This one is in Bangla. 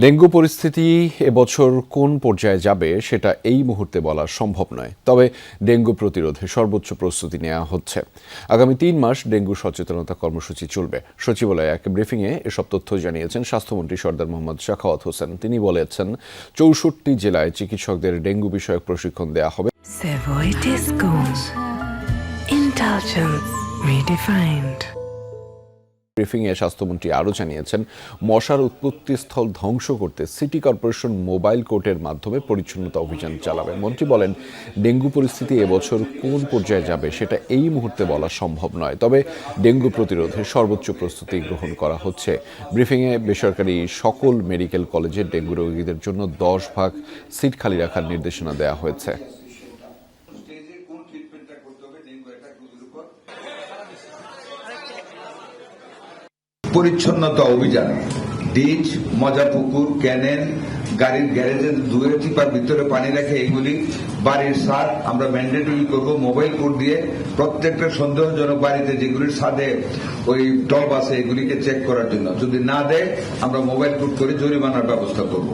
ডেঙ্গু পরিস্থিতি এবছর কোন পর্যায়ে যাবে সেটা এই মুহূর্তে বলা সম্ভব নয়। তবে ডেঙ্গু প্রতিরোধে সর্বোচ্চ প্রস্তুতি নেওয়া হচ্ছে। আগামী ৩ মাস ডেঙ্গু সচেতনতা কর্মসূচি চলবে। সচিবালয়ে এক ব্রিফিংয়ে এসব তথ্য জানিয়েছেন স্বাস্থ্যমন্ত্রী সরদার মোহাম্মদ সাখাওয়াত হোসেন। তিনি বলেছেন, ৬৪ জেলায় চিকিৎসকদের ডেঙ্গু বিষয়ক প্রশিক্ষণ দেওয়া হবে। ব্রিফিংয়ে স্বাস্থ্যমন্ত্রী আরও জানিয়েছেন, মশার উৎপত্তিস্থল ধ্বংস করতে সিটি কর্পোরেশন মোবাইল কোর্টের মাধ্যমে পরিচ্ছন্নতা অভিযান চালাবে। মন্ত্রী বলেন, ডেঙ্গু পরিস্থিতি এবছর কোন পর্যায়ে যাবে সেটা এই মুহূর্তে বলা সম্ভব নয়। তবে ডেঙ্গু প্রতিরোধে সর্বোচ্চ প্রস্তুতি গ্রহণ করা হচ্ছে। ব্রিফিংয়ে বেসরকারি সকল মেডিকেল কলেজে ডেঙ্গু রোগীদের জন্য 10 ভাগ সিট খালি রাখার নির্দেশনা দেওয়া হয়েছে। পরিচ্ছন্নতা অভিযান ডিচ, মজাপুকুর, ক্যানেল, গাড়ির গ্যারেজে ধুয়ে টিপার ভিতরে পানি রাখে, এগুলি বাড়ির ছাদ আমরা ম্যান্ডেটরি করবো মোবাইল কোড দিয়ে। প্রত্যেকটা সন্দেহজনক বাড়িতে যেগুলির ছাদে ওই টব আছে এগুলিকে চেক করার জন্য, যদি না দেয় আমরা মোবাইল কোড করে জরিমানার ব্যবস্থা করব।